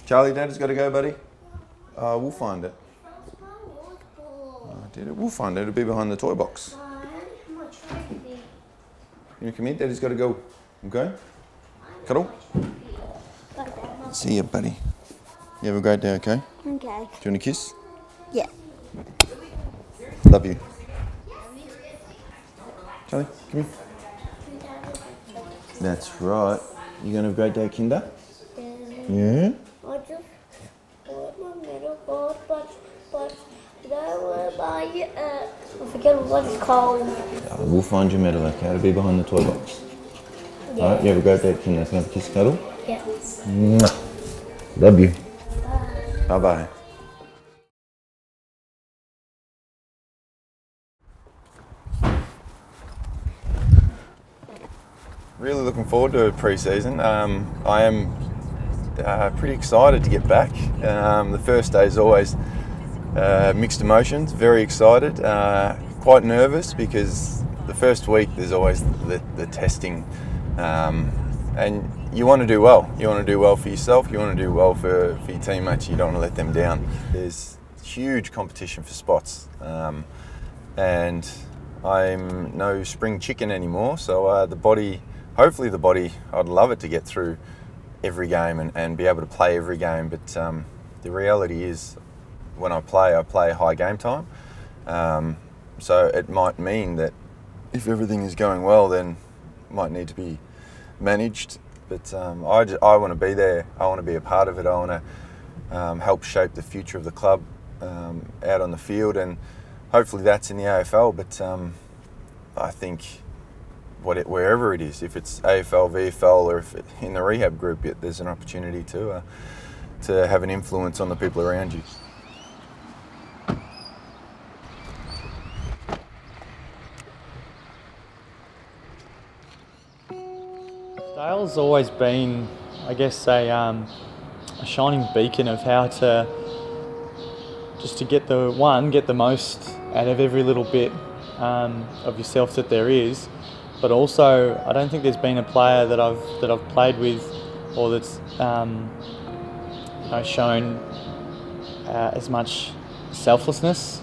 Charlie, Dad's got to go, buddy. We'll find it. Did it? We'll find it. It'll be behind the toy box. You come here, Daddy's got to go. Okay? Cuddle? See ya, buddy. You have a great day, okay? Okay. Do you want a kiss? Yeah. Love you. Charlie, come here. That's right. You going to have a great day at Kinder? Yeah? I just bought my middle board, but I forget what it's called. Oh, we'll find your medal, okay? It'll be behind the toy box. Yeah. Alright, you have a great day at Kinder. Can I have a kiss, cuddle? Yeah. Mwah. Love you. Bye. Bye-bye. Really looking forward to pre-season. I am pretty excited to get back. The first day is always mixed emotions, very excited, quite nervous because the first week there's always the testing, and you want to do well. You want to do well for yourself, you want to do well for your teammates, you don't want to let them down. There's huge competition for spots, and I'm no spring chicken anymore, so hopefully the body, I'd love it to get through every game and be able to play every game, but the reality is when I play high game time. So it might mean that if everything is going well, then it might need to be managed. But I want to be there. I want to be a part of it. I want to help shape the future of the club out on the field, and hopefully that's in the AFL. But I think wherever it is, if it's AFL, VFL, or if in the rehab group, there's an opportunity to have an influence on the people around you. Dale's always been, I guess, a shining beacon of how to get the most out of every little bit of yourself that there is. But also, I don't think there's been a player that I've played with or that's shown as much selflessness.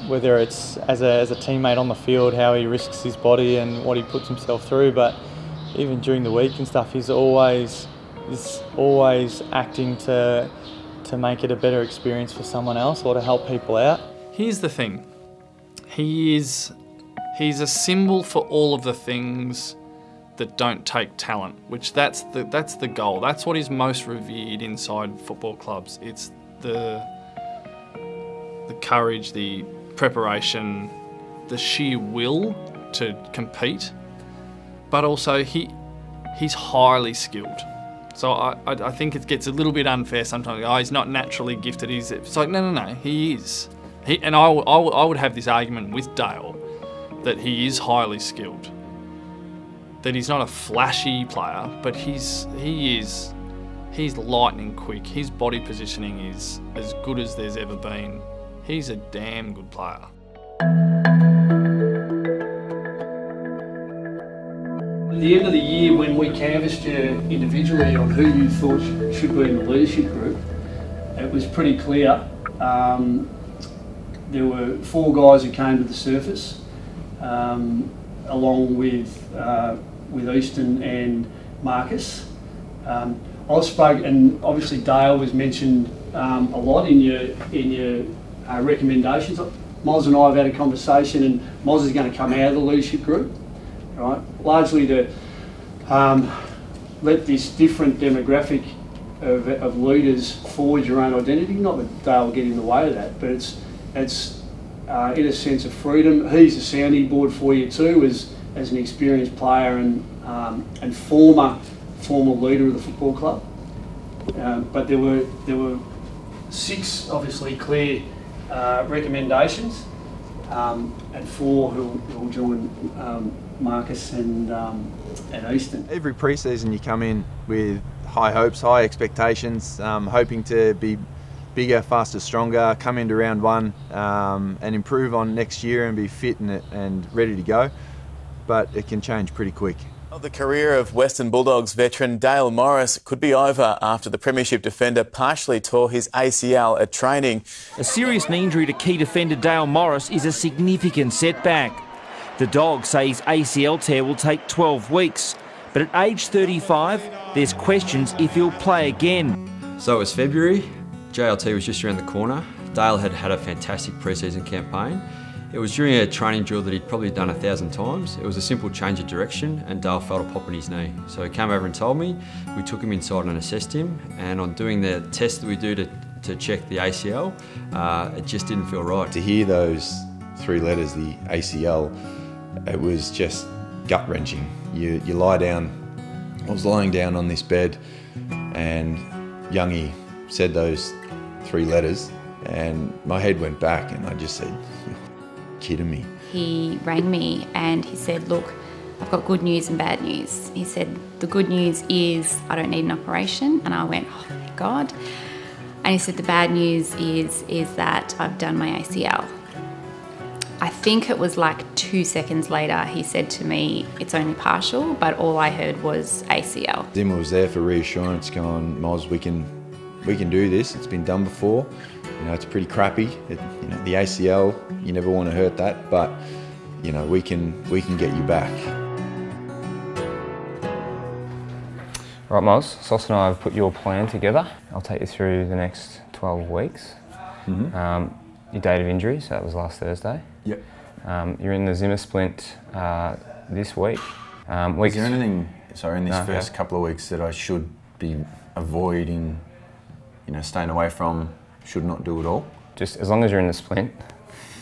Whether it's as a teammate on the field, how he risks his body and what he puts himself through, but even during the week and stuff, he's always acting to make it a better experience for someone else or to help people out. Here's the thing, he's a symbol for all of the things that don't take talent, which that's the goal. That's what is most revered inside football clubs. It's the courage, the preparation, the sheer will to compete, but also he's highly skilled. So I think it gets a little bit unfair sometimes. Oh, he's not naturally gifted. It's like, no, he is. And I would have this argument with Dale that he is highly skilled. That he's not a flashy player, but he's lightning quick. His body positioning is as good as there's ever been. He's a damn good player. At the end of the year, when we canvassed you individually on who you thought should be in the leadership group, it was pretty clear. There were 4 guys who came to the surface, along with Easton and Marcus. I've spoken, and obviously Dale was mentioned a lot in your recommendations. Moz and I have had a conversation, and Moz is going to come out of the leadership group, right? Largely to let this different demographic of leaders forge your own identity. Not that Dale will get in the way of that, but it's in a sense of freedom. He's a sounding board for you too, as an experienced player and former leader of the football club. But there were 6 obviously clear recommendations, and 4 who will join Marcus and Easton. Every pre-season you come in with high hopes, high expectations, hoping to be bigger, faster, stronger, come into round 1 and improve on next year and be fit and ready to go. But it can change pretty quick. The career of Western Bulldogs veteran Dale Morris could be over after the Premiership defender partially tore his ACL at training. A serious knee injury to key defender Dale Morris is a significant setback. The Dogs say his ACL tear will take 12 weeks, but at age 35, there's questions if he'll play again. So it was February, JLT was just around the corner. Dale had had a fantastic pre-season campaign. It was during a training drill that he'd probably done 1,000 times. It was a simple change of direction and Dale felt a pop in his knee. So he came over and told me. We took him inside and assessed him, and on doing the test that we do to check the ACL, it just didn't feel right. To hear those 3 letters, the ACL, it was just gut-wrenching. You lie down, I was lying down on this bed and Youngie said those 3 letters and my head went back and I just said, kidding me. He rang me and he said, look, I've got good news and bad news. He said, the good news is I don't need an operation. And I went, oh, thank God. And he said, the bad news is that I've done my ACL. I think it was like 2 seconds later, he said to me, it's only partial, but all I heard was ACL. Zimmer was there for reassurance, going, Moz, we can do this. It's been done before. You know, it's pretty crappy. The ACL, you never want to hurt that, but you know, we can get you back. Right, Moz, Sauce and I have put your plan together. I'll take you through the next 12 weeks. Your date of injury, so that was last Thursday. Yep. You're in the Zimmer splint this week. Is there anything, in this first couple of weeks that I should be avoiding, staying away from, should not do at all? Just as long as you're in the splint,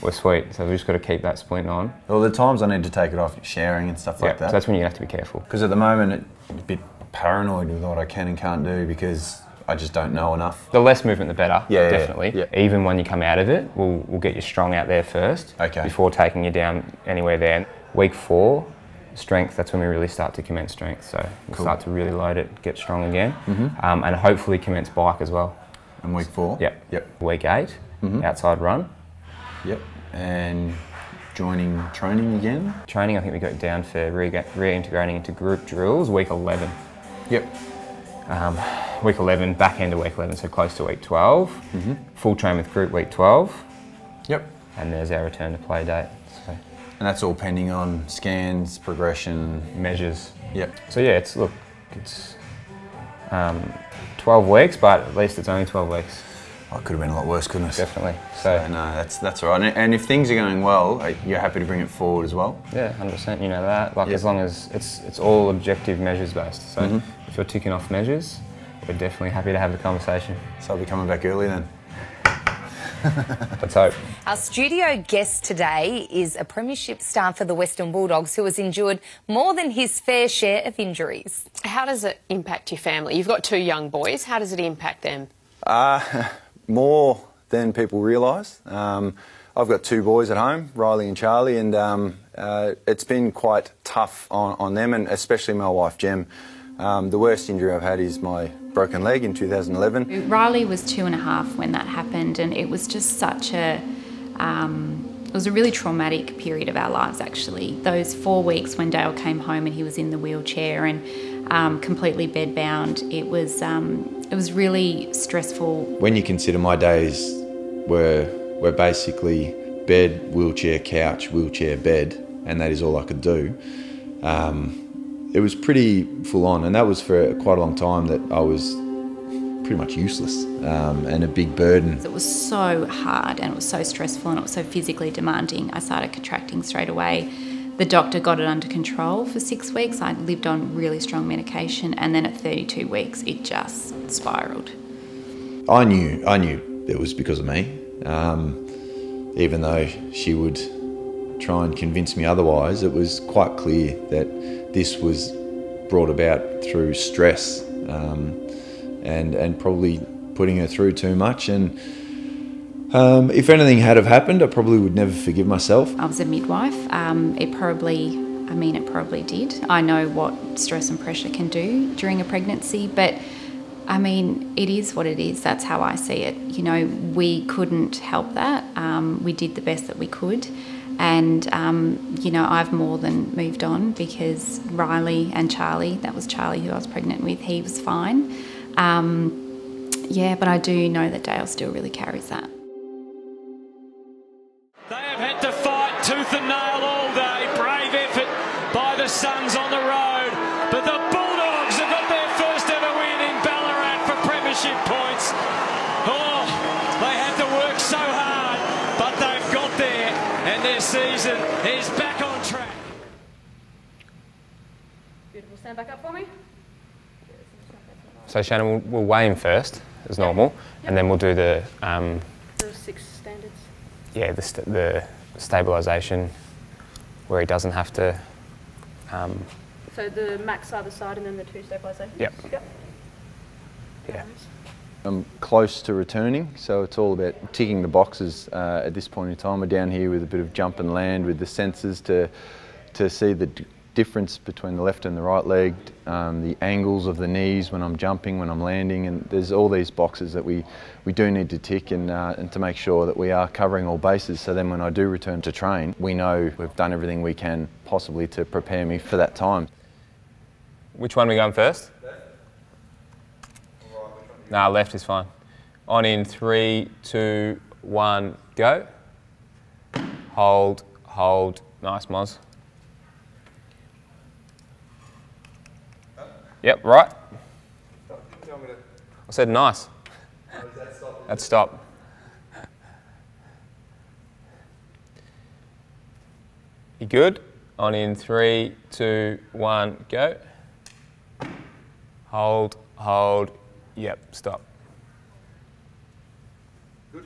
we're sweet. So we've just got to keep that splint on. Well, the times I need to take it off, sharing and stuff like that. So that's when you have to be careful. Because at the moment, I'm a bit paranoid with what I can and can't do because I just don't know enough. The less movement, the better. Yeah, definitely. Yeah. Even when you come out of it, we'll get you strong out there first. Okay. Before taking you down anywhere there. Week 4, strength. That's when we really start to commence strength. So we'll start to really load it, get strong again, and hopefully commence bike as well. And week 4. Yep. Week 8, outside run. Yep. And joining training again. Training, I think we got down for reintegrating into group drills. Week 11. Yep. Week 11, back end of week 11, so close to week 12. Full train with group week 12. Yep. And there's our return to play date. So. And that's all pending on scans, progression, measures. Yep. So yeah, it's 12 weeks, but at least it's only 12 weeks. Oh, it could have been a lot worse, couldn't it? Definitely. So no, that's all right. And if things are going well, you're happy to bring it forward as well? Yeah, 100%. You know that. As long as it's all objective measures based. So if you're ticking off measures, we're definitely happy to have the conversation. So I'll be coming back early then. Let's hope. Our studio guest today is a premiership star for the Western Bulldogs who has endured more than his fair share of injuries. How does it impact your family? You've got 2 young boys. How does it impact them? More than people realise. I've got 2 boys at home, Riley and Charlie, and it's been quite tough on them, and especially my wife, Jem. The worst injury I've had is my broken leg in 2011. Riley was 2.5 when that happened, and it was just such a, it was a really traumatic period of our lives actually. Those 4 weeks when Dale came home and he was in the wheelchair and completely bedbound, it was really stressful. When you consider my days were basically bed, wheelchair, couch, wheelchair, bed, and that is all I could do. It was pretty full on, and that was for quite a long time that I was pretty much useless and a big burden. It was so hard and it was so stressful and it was so physically demanding. I started contracting straight away. The doctor got it under control for 6 weeks. I lived on really strong medication, and then at 32 weeks it just spiralled. I knew it was because of me, even though she would try and convince me otherwise. It was quite clear that this was brought about through stress and probably putting her through too much. And if anything had have happened, I probably would never forgive myself. I was a midwife. It probably did. I know what stress and pressure can do during a pregnancy, but I mean, it is what it is. That's how I see it. You know, we couldn't help that. We did the best that we could. And, you know, I've more than moved on because Riley and Charlie, that was Charlie who I was pregnant with, he was fine. Yeah, but I do know that Dale still really carries that. They have had to fight tooth and nail all day. Brave effort by the Suns on the road. But the Bulldogs have got their first ever win in Ballarat for premiership points. Oh, they had to work so hard, but they've got there, and their season is back on track. Beautiful. Stand back up for me. So Shannon, we'll weigh him first, as normal, and then we'll do the... The 6 standards. Yeah, the stabilisation, where he doesn't have to... So the max either side and then the 2 stabilisations? Yep. Yeah. I'm close to returning, so it's all about ticking the boxes at this point in time. We're down here with a bit of jump and land with the sensors to see the difference between the left and the right leg, the angles of the knees when I'm jumping, when I'm landing, and there's all these boxes that we do need to tick and to make sure that we are covering all bases, so then when I do return to train, we know we've done everything we can possibly to prepare me for that time. Which one are we going first? Nah, left is fine. On in 3, 2, 1, go. Hold, hold. Nice, Moz. Yep, right. I said nice. That's stop. You good? On in 3, 2, 1, go. Hold, hold. Yep, stop. Good.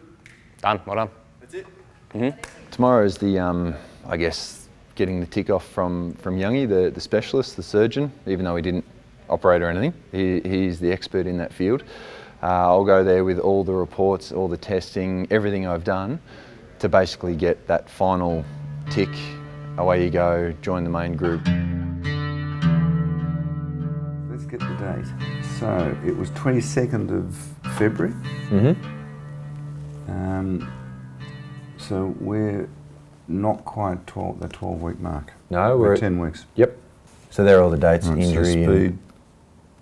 Done, well done. That's it. Mm-hmm. Tomorrow is the, I guess, getting the tick off from Youngie, the specialist, the surgeon, even though he didn't operate or anything. He's the expert in that field. I'll go there with all the reports, all the testing, everything I've done to basically get that final tick. Away you go, join the main group. Let's get the date. So it was 22nd of February. Mm-hmm. So we're not quite the 12-week mark. No, we're 10 weeks. Yep. So there are all the dates, right, injury. So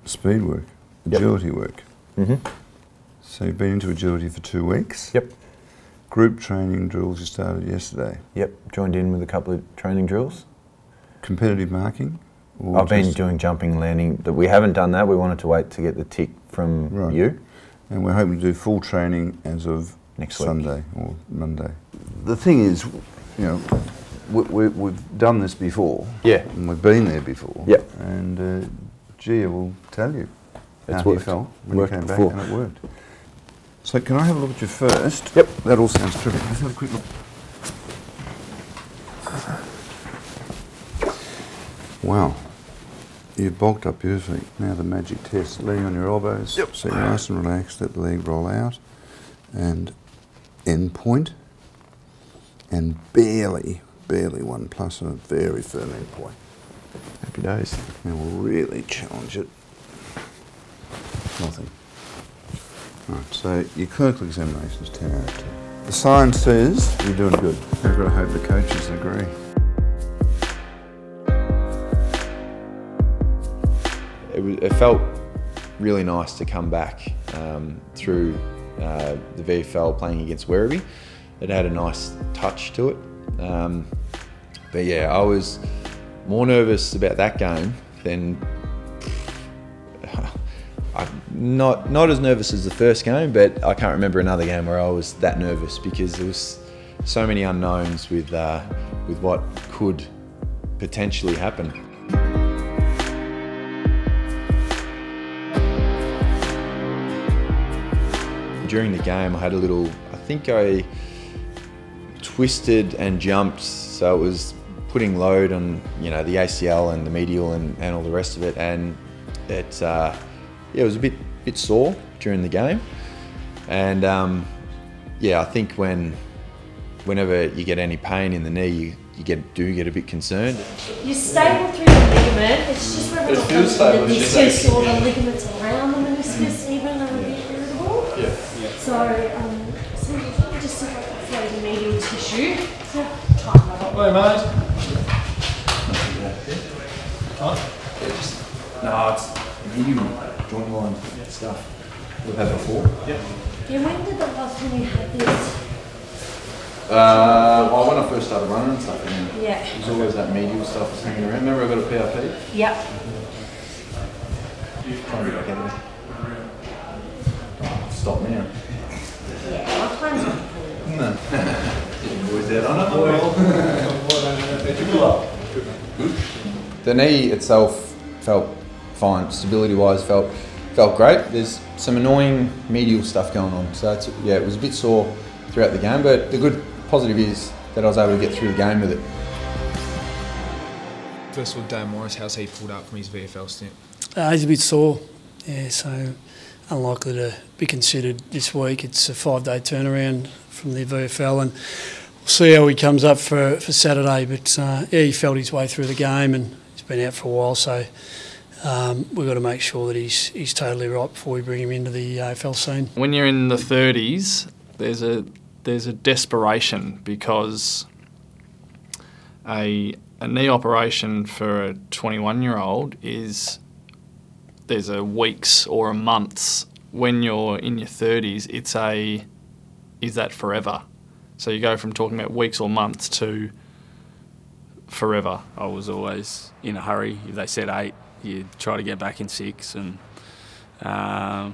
speed work, agility work. Mm-hmm. So you've been into agility for 2 weeks. Yep. Group training drills you started yesterday. Yep, joined in with a couple of training drills. Competitive marking? I've been doing jumping, landing, but we haven't done that. We wanted to wait to get the tick from you. And we're hoping to do full training as of next Sunday or Monday. The thing is, you know, we've done this before. Yeah. And we've been there before. Yep. And Gia will tell you how he felt when he came back, and it worked. So can I have a look at you first? Yep. That all sounds terrific. Let's have a quick look. Wow. You've bulked up beautifully. Now the magic test. Leaning on your elbows. Yep. So you're nice and relaxed. Let the leg roll out. And end point. And barely 1 plus a very firm end point. Happy days. And we'll really challenge it. Nothing. Right, so your clinical examination is 10 out of 10. The science says you're doing good. I've got to hope the coaches agree. It felt really nice to come back through the VFL playing against Werribee. It had a nice touch to it. But yeah, I was more nervous about that game than not as nervous as the first game, but I can't remember another game where I was that nervous because there was so many unknowns with what could potentially happen. During the game, I had a little, I think I twisted and jumped, so it was putting load on, you know, the ACL and the medial and all the rest of it, and it it was a bit sore during the game, and yeah, I think whenever you get any pain in the knee, you do get a bit concerned. You're stable through the ligament. It's just whether it feels stable. The meniscus or the ligaments around the meniscus even are a bit irritable. Yeah. So sometimes you just see like a floating medial tissue. So tighten that Hey, mate. No, it's medium joint line stuff we've had before. Yeah, when did the last time you had this? Well, when I first started running and stuff, and Yeah. there's always that medial stuff that's hanging around. Remember I got a PRP? Yep. Trying to get back out of there. Oh, stop now. Yeah, my time's not cool. No. Boys out on it. The knee itself felt fine. Stability-wise, felt great. There's some annoying medial stuff going on, so it's, yeah, it was a bit sore throughout the game. But the good positive is that I was able to get through the game with it. First of all, Dale Morris, how's he pulled up from his VFL stint? He's a bit sore, yeah, so unlikely to be considered this week. It's a 5-day turnaround from the VFL, and we'll see how he comes up for Saturday. But yeah, he felt his way through the game, and he's been out for a while, so we've got to make sure that he's totally right before we bring him into the AFL scene. When you're in the 30s, there's a desperation, because a knee operation for a 21-year-old there's a weeks or a months. When you're in your 30s, is that forever? So you go from talking about weeks or months to forever. I was always in a hurry. If they said 8, you'd try to get back in 6. And I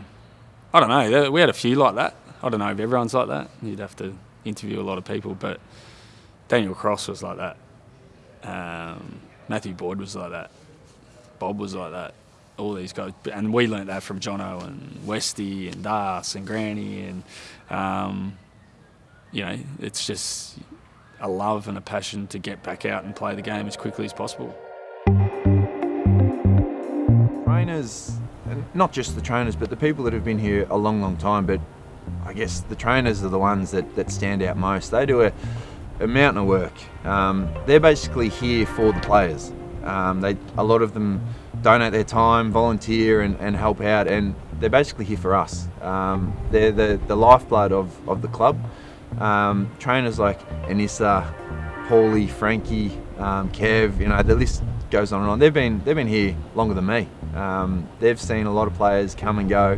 don't know, we had a few like that. I don't know if everyone's like that. You'd have to interview a lot of people, but Daniel Cross was like that. Matthew Boyd was like that. Bob was like that. All these guys, and we learnt that from Jono and Westy and Das and Granny, and you know, it's just a love and a passion to get back out and play the game as quickly as possible. Trainers, and not just the trainers, but the people that have been here a long, long time, but I guess the trainers are the ones that stand out most. They do a mountain of work. They're basically here for the players. A lot of them donate their time, volunteer and help out, and they're basically here for us. They're the lifeblood of the club. Trainers like Anissa, Paulie, Frankie, Kev, you know, the list goes on and on. They've been here longer than me. They've seen a lot of players come and go.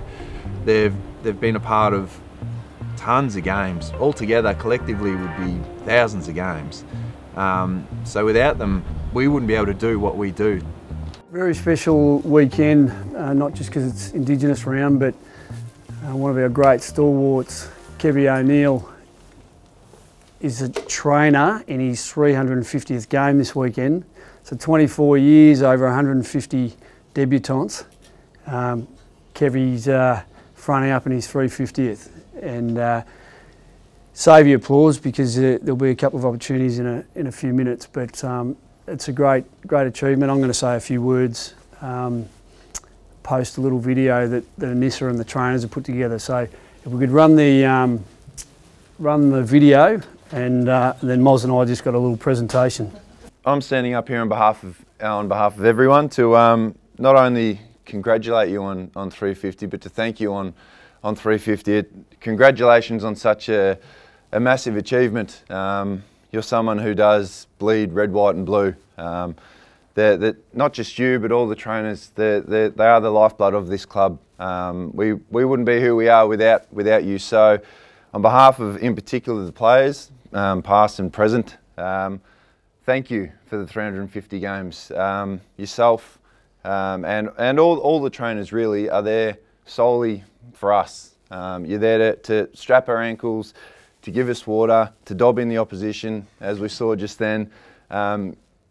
They've been a part of tons of games. Altogether, collectively, would be thousands of games. So without them, we wouldn't be able to do what we do. Very special weekend, not just because it's Indigenous round, but one of our great stalwarts, Kevy O'Neill, is a trainer in his 350th game this weekend. So 24 years, over 150 debutants. Kevy's fronting up in his 350th. And save your applause, because there'll be a couple of opportunities in a few minutes, but it's a great achievement. I'm going to say a few words, post a little video that Anissa and the trainers have put together. So if we could run the video, and then Moz and I just got a little presentation. I'm standing up here on behalf of everyone to not only congratulate you on 350, but to thank you on 350. Congratulations on such a massive achievement. You're someone who does bleed red, white and blue. They're not just you, but all the trainers, they are the lifeblood of this club. We wouldn't be who we are without you. So on behalf of, in particular, the players, past and present, thank you for the 350 games. Yourself and all the trainers really are there solely for us. You're there to strap our ankles, to give us water, to dob in the opposition, as we saw just then.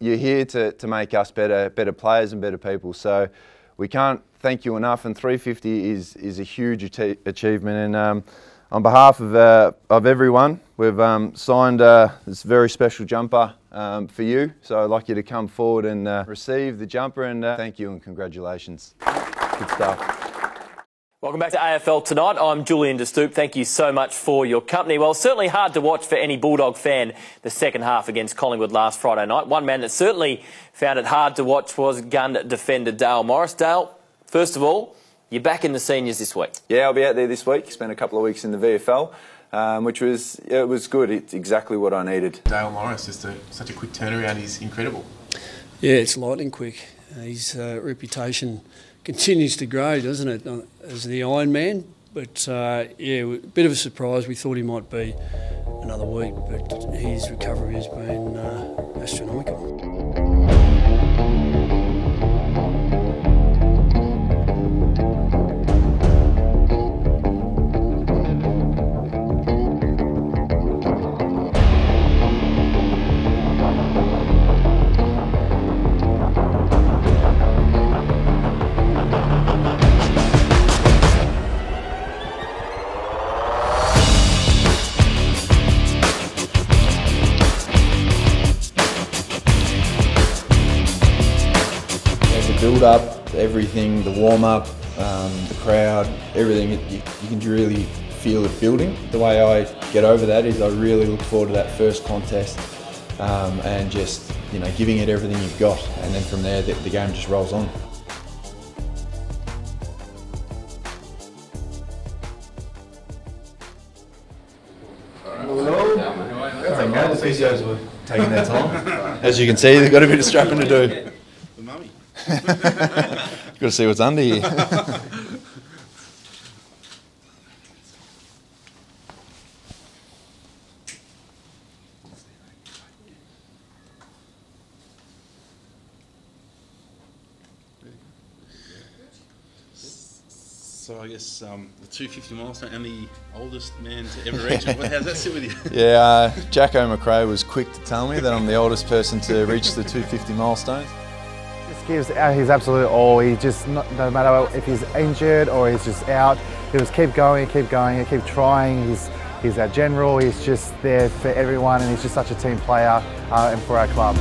You're here to make us better players and better people. So we can't thank you enough, and 350 is a huge achievement. And on behalf of everyone, we've signed this very special jumper for you. So I'd like you to come forward and receive the jumper, and thank you and congratulations. Good stuff. Welcome back to AFL Tonight. I'm Julian De Stoop. Thank you so much for your company. Well, certainly hard to watch for any Bulldog fan the second half against Collingwood last Friday night. One man that certainly found it hard to watch was gun defender Dale Morris. Dale, first of all, you're back in the seniors this week. Yeah, I'll be out there this week. Spent a couple of weeks in the VFL. which was good. It's exactly what I needed. Dale Morris, such a quick turnaround, he's incredible. Yeah, it's lightning quick. His reputation continues to grow, doesn't it, as the Iron Man? But yeah, a bit of a surprise. We thought he might be another week, but his recovery has been astronomical. Build up, everything, the warm up, the crowd, everything, you can really feel it building. The way I get over that is I really look forward to that first contest and just, giving it everything you've got, and then from there the game just rolls on. The physios were taking their time. As you can see, they've got a bit of strapping to do. Got to see what's under here. So I guess the 250 milestone and the oldest man to ever reach it. How does that sit with you? Yeah, Jacko McRae was quick to tell me that I'm the oldest person to reach the 250 milestone. Just gives his absolute all. He just, no matter if he's injured or he's just out, he'll just keep going, keep trying. He's our general, he's just there for everyone, and he's just such a team player and for our club.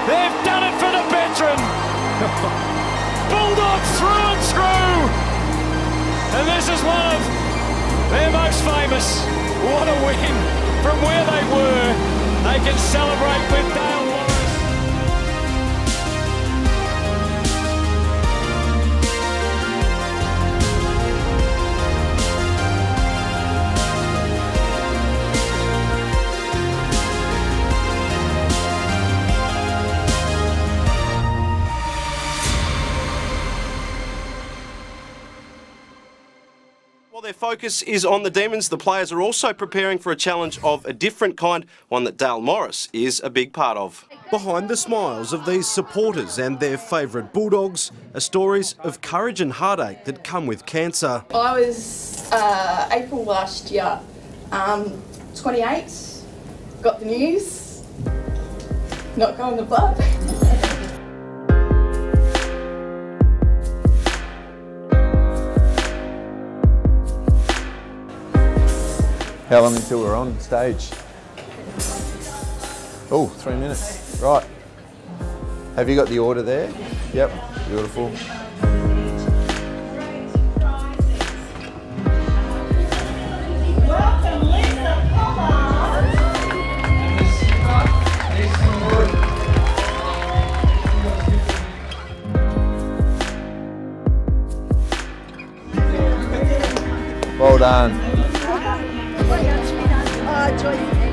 They've done it for the veteran. Bulldogs through and through. And this is one of their most famous. What a win from where they were. They can celebrate with Dale Morris. While their focus is on the Demons, the players are also preparing for a challenge of a different kind, one that Dale Morris is a big part of. Behind the smiles of these supporters and their favourite Bulldogs are stories of courage and heartache that come with cancer. I was April last year, 28, got the news, not going to blood. How long until we're on stage? Oh, 3 minutes. Right. Have you got the order there? Yep. Beautiful. Well done. Joyce.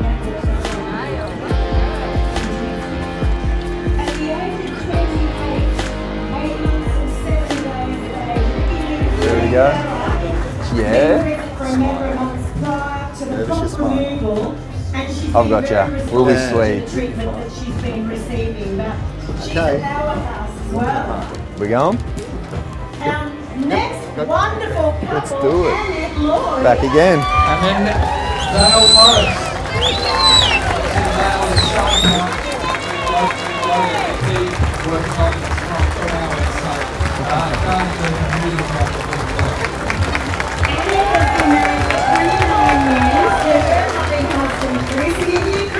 There we go. Yeah. I've got ya. We'll be sweet. Okay. We going? Next wonderful couple. Let's do it. Annette Lloyd. Back again. And then Dale Morris.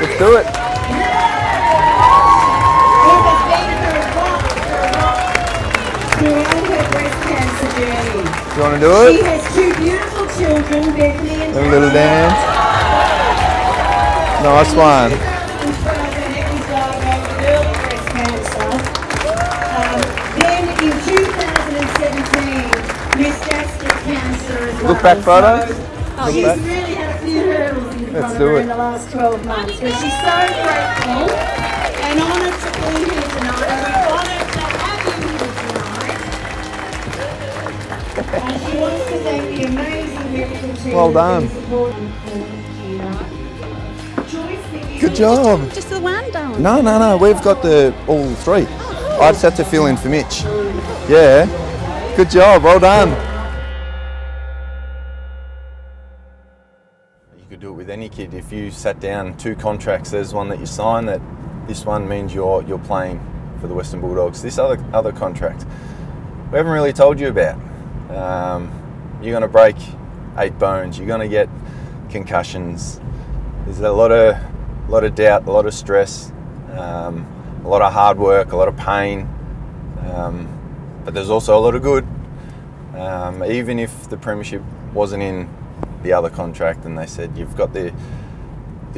Let's do it. You want to do it? She has two beautiful children, Bethany and A little dance. Nice one. Then in 2017, Miss gastric cancer as well. Look back photos. She's really had a few hurdles in front of do her it. in the last 12 months, but she's so grateful and honoured to be here tonight. And we're honoured to have you here tonight. And she wants to thank the amazing medical team. Well done. Good job. Just the one done. No. We've got all three. I just had to fill in for Mitch. Yeah. Good job. Well done. You could do it with any kid. If you sat down 2 contracts, there's one that you sign that this one means you're playing for the Western Bulldogs. This other contract, we haven't really told you about. You're going to break 8 bones. You're going to get concussions. There's a lot of doubt, a lot of stress, a lot of hard work, a lot of pain, but there's also a lot of good. Even if the premiership wasn't in the other contract and they said you've got the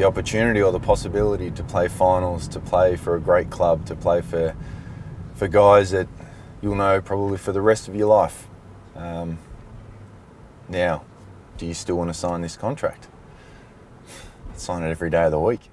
opportunity or the possibility to play finals, to play for a great club, to play for guys that you'll know probably for the rest of your life. Now, do you still want to sign this contract? Sign it every day of the week.